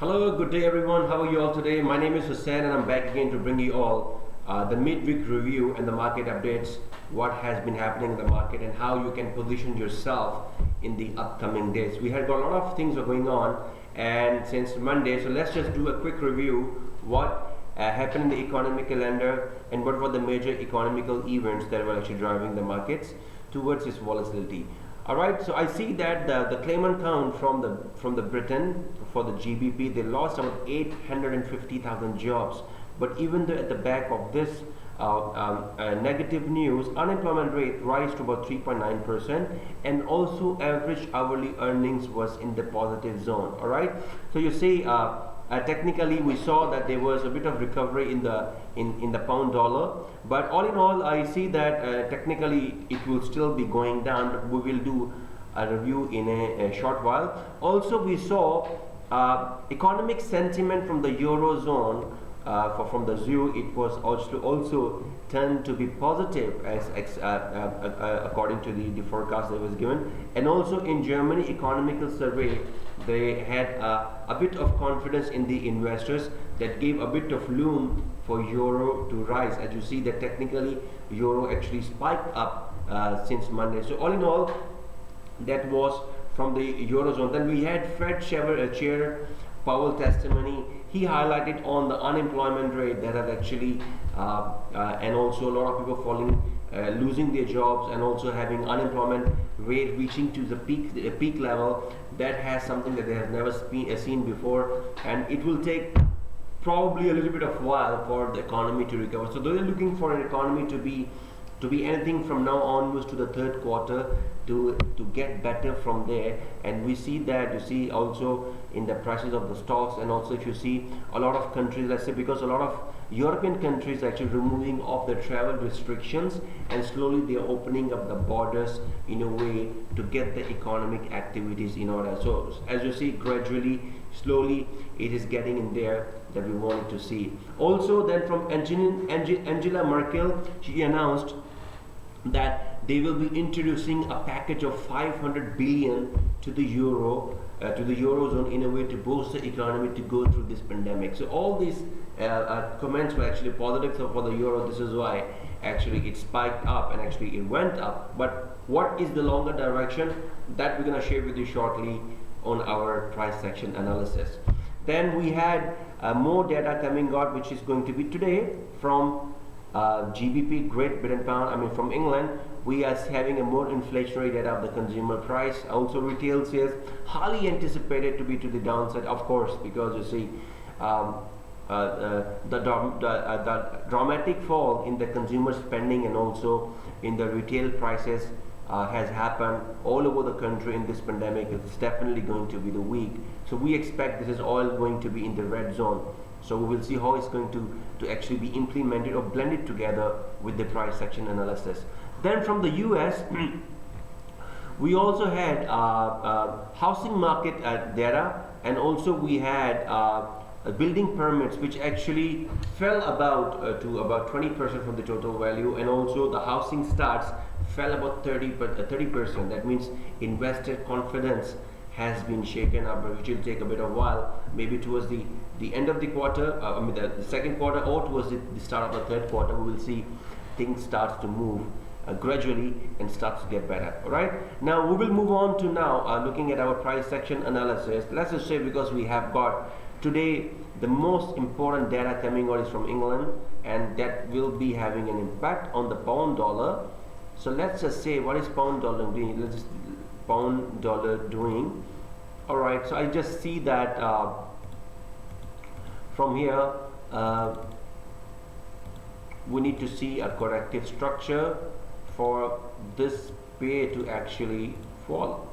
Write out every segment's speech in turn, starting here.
Hello, good day everyone. How are you all today? My name is Hussein and I'm back again to bring you all the midweek review and the market updates, what has been happening in the market and how you can position yourself in the upcoming days. We have got a lot of things are going on and since Monday, so let's just do a quick review what happened in the economic calendar and what were the major economical events that were actually driving the markets towards this volatility. All right, so I see that the claimant count from the Britain for the GBP, they lost about 850,000 jobs. But even though at the back of this negative news, unemployment rate rise to about 3.9%, and also average hourly earnings was in the positive zone. All right, so you see. Technically, we saw that there was a bit of recovery in the pound dollar, but all in all, I see that technically it will still be going down. But we will do a review in a short while. Also, we saw economic sentiment from the eurozone. From the zoo, it was also turned to be positive as according to the forecast that was given. And also in Germany economical survey, they had a bit of confidence in the investors that gave a bit of room for euro to rise. As you see that technically euro actually spiked up since Monday. So all in all, that was from the eurozone. Then we had Fed Chair Powell testimony. He highlighted on the unemployment rate that have actually and also a lot of people losing their jobs and also having unemployment rate reaching to the peak level. That has something that they have never seen before, and it will take probably a little bit of while for the economy to recover. So they're looking for an economy to be anything from now onwards to the third quarter to get better from there. And we see that, you see also in the prices of the stocks, and also if you see a lot of countries, let's say, because a lot of European countries are actually removing off the travel restrictions and slowly they are opening up the borders in a way to get the economic activities in order. So as you see, gradually, slowly it is getting in there that we wanted to see. Also then from Angela Merkel, she announced that they will be introducing a package of 500 billion to the eurozone in a way to boost the economy to go through this pandemic. So all these comments were actually positive for the euro. This is why actually it spiked up and actually it went up. But what is the longer direction, that we're going to share with you shortly on our price section analysis. Then we had more data coming out, which is going to be today from GBP, Great Britain pound, from England. We are having a more inflationary data of the consumer price. Also retail sales highly anticipated to be to the downside, of course, because you see the dramatic fall in the consumer spending and also in the retail prices has happened all over the country in this pandemic. It's definitely going to be the week. So we expect this is all going to be in the red zone. So we will see how it's going to actually be implemented or blended together with the price section analysis. Then from the US, we also had housing market data, and also we had building permits, which actually fell to about 20% from the total value, and also the housing starts fell about 30%. That means investor confidence has been shaken up, which will take a bit of while, maybe towards the end of the quarter, the second quarter, or towards the start of the third quarter, we will see things start to move gradually and starts to get better. All right, now we will move on to now looking at our price section analysis. Let's just say, because we have got today the most important data coming out is from England, and that will be having an impact on the pound dollar. So let's just say, what is pound dollar doing? Let's just pound dollar doing. All right, so I just see that from here we need to see a corrective structure for this pair to actually fall,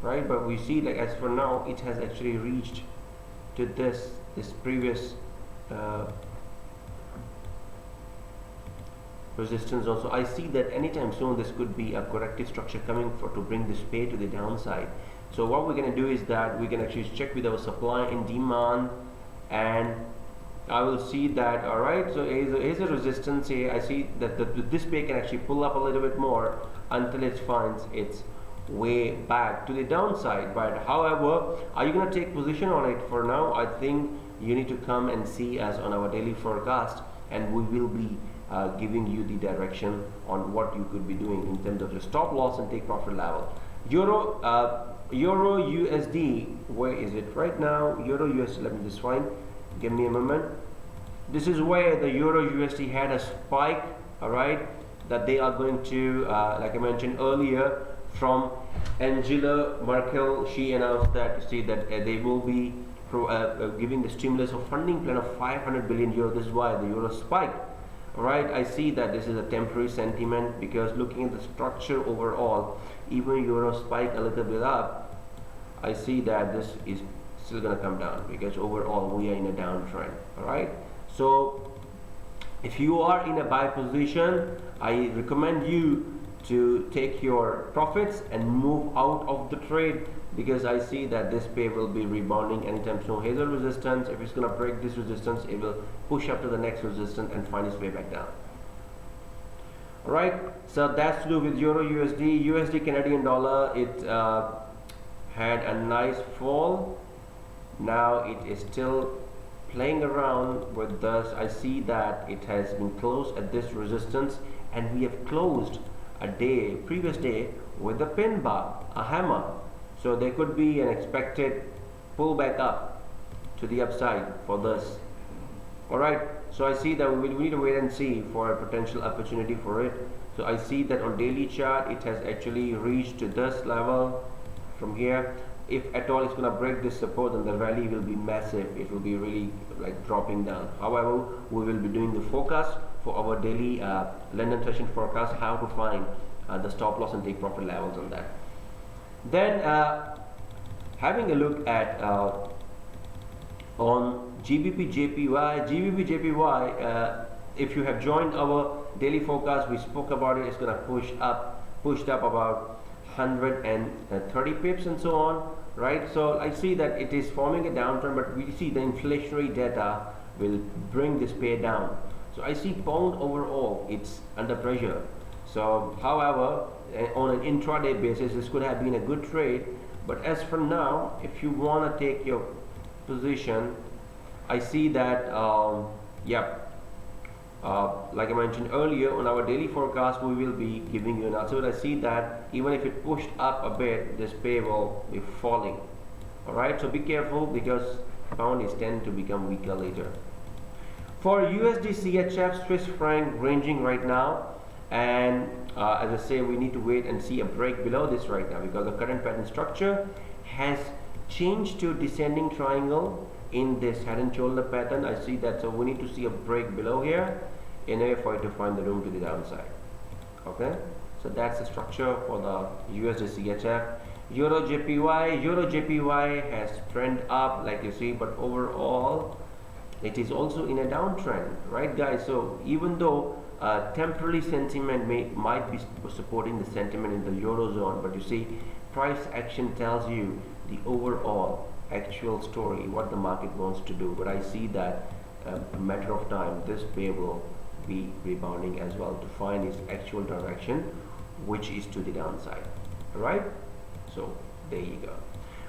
right? But we see that as for now it has actually reached to this previous resistance also. I see that anytime soon this could be a corrective structure coming to bring this pair to the downside. So what we're going to do is that we can actually check with our supply and demand, and I will see that. All right, so here's a resistance here. I see that this pair can actually pull up a little bit more until it finds its way back to the downside. But however, are you going to take position on it? For now, I think you need to come and see us on our daily forecast, and we will be giving you the direction on what you could be doing in terms of your stop loss and take profit level. Euro USD, where is it right now? Euro USD, let me just find, give me a moment. This is where the Euro USD had a spike, all right, that they are going to, like I mentioned earlier, from Angela Merkel. She announced that, you see, that they will be giving the stimulus of funding plan of 500 billion euro. This is why the euro spiked. All right, I see that this is a temporary sentiment, because looking at the structure overall, even euro spike a little bit up, I see that this is still going to come down, because overall we are in a downtrend. All right, so if you are in a buy position, I recommend you to take your profits and move out of the trade, because I see that this pair will be rebounding anytime soon. Here's a resistance. If it's going to break this resistance, it will push up to the next resistance and find its way back down. Alright, so that's to do with Euro USD. USD Canadian dollar, it had a nice fall. Now it is still playing around with this. I see that it has been closed at this resistance, and we have closed a previous day with a pin bar, a hammer. So there could be an expected pullback up to the upside for this. Alright, so I see that we need to wait and see for a potential opportunity for it. So I see that on daily chart it has actually reached to this level from here. If at all it's going to break this support, then the rally will be massive. It will be really like dropping down. However, we will be doing the forecast for our daily London session forecast, how to find the stop loss and take profit levels on that. Then having a look at on GBP JPY, if you have joined our daily forecast, we spoke about it. It's going to pushed up about 130 pips and so on, right? So I see that it is forming a downtrend, but we see the inflationary data will bring this pair down. So I see pound overall, it's under pressure. So however, on an intraday basis, this could have been a good trade, but as for now, if you want to take your position, I see that like I mentioned earlier, on our daily forecast we will be giving you an answer. But I see that even if it pushed up a bit, this pair will be falling. Alright, so be careful, because pound is tend to become weaker later. For USD CHF, Swiss franc ranging right now, and as I say, we need to wait and see a break below this right now, because the current pattern structure has changed to descending triangle in this head and shoulder pattern. I see that, so we need to see a break below here in order for it to find the room to the downside. Okay, so that's the structure for the USD CHF. Euro JPY has trend up, like you see, but overall it is also in a downtrend, right guys? So even though temporary sentiment might be supporting the sentiment in the Eurozone, but you see, price action tells you the overall actual story, what the market wants to do. But I see that a matter of time, this pair will be rebounding as well to find its actual direction, which is to the downside. All right, so there you go.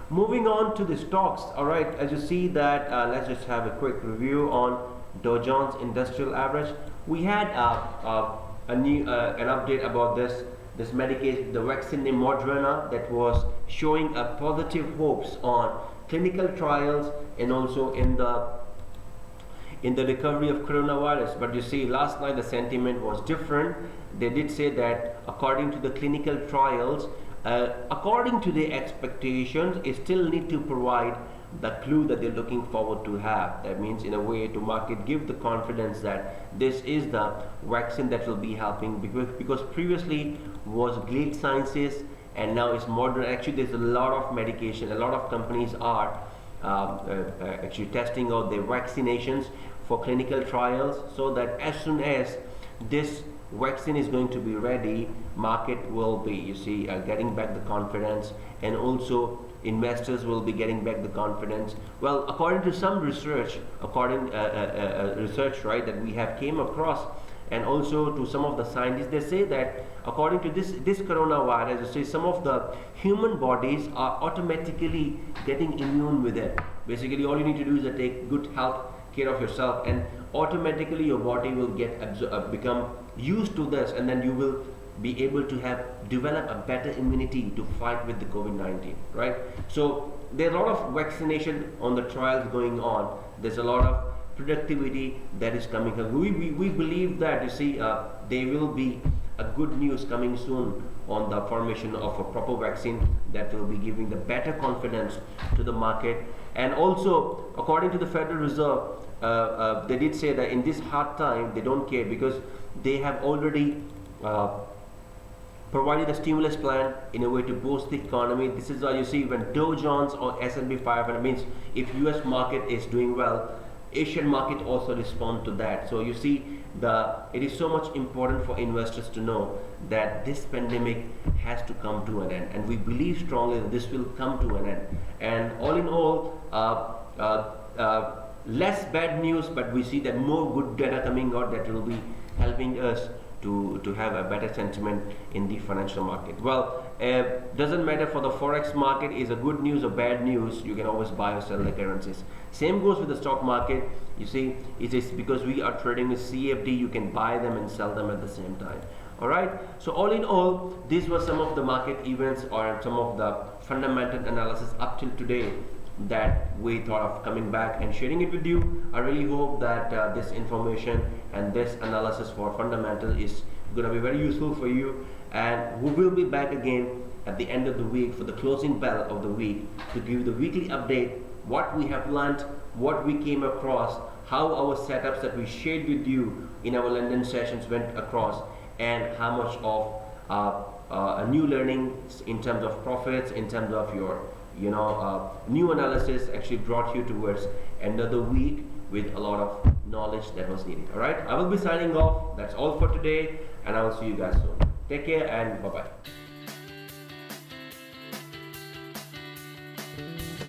Moving on to the stocks. All right, as you see that, let's just have a quick review on Dow Jones Industrial Average. We had an update about this medication, the vaccine named Moderna, that was showing a positive hopes on clinical trials and also in the recovery of coronavirus. But you see, last night the sentiment was different. They did say that according to the clinical trials, according to the expectations, it still need to provide the clue that they're looking forward to have. That means in a way to market give the confidence that this is the vaccine that will be helping, because previously was Gilead Sciences and now it's Moderna. Actually, there's a lot of medication, a lot of companies are actually testing out their vaccinations for clinical trials, so that as soon as this vaccine is going to be ready, market will be, you see, getting back the confidence, and also investors will be getting back the confidence. Well, according to some research, research, right, that we have came across, and also to some of the scientists, they say that according to this coronavirus, you say some of the human bodies are automatically getting immune with it. Basically, all you need to do is take good health care of yourself, and automatically your body will become used to this, and then you will be able to develop a better immunity to fight with the COVID-19, right? So there are a lot of vaccination on the trials going on. There's a lot of productivity that is coming. We believe that, you see, there will be a good news coming soon on the formation of a proper vaccine that will be giving the better confidence to the market. And also, according to the Federal Reserve, they did say that in this hard time they don't care, because they have already provided a stimulus plan in a way to boost the economy. This is why you see when Dow Jones or S&P 500, means if US market is doing well, Asian market also respond to that. So you see, it is so much important for investors to know that this pandemic has to come to an end, and we believe strongly that this will come to an end. And all in all, less bad news, but we see that more good data coming out that will be helping us to have a better sentiment in the financial market. Well, doesn't matter for the forex market, is a good news or bad news, you can always buy or sell the currencies. Same goes with the stock market. You see, it is because we are trading with CFD, you can buy them and sell them at the same time. All right, so all in all, these were some of the market events or some of the fundamental analysis up till today that we thought of coming back and sharing it with you. I really hope that this information and this analysis for fundamental is going to be very useful for you, and we will be back again at the end of the week for the closing bell of the week to give you the weekly update, what we have learned, what we came across, how our setups that we shared with you in our London sessions went across, and how much of a new learning in terms of profits, in terms of your new analysis actually brought you towards end of the week with a lot of knowledge that was needed. All right, I will be signing off. That's all for today, and I will see you guys soon. Take care and bye bye.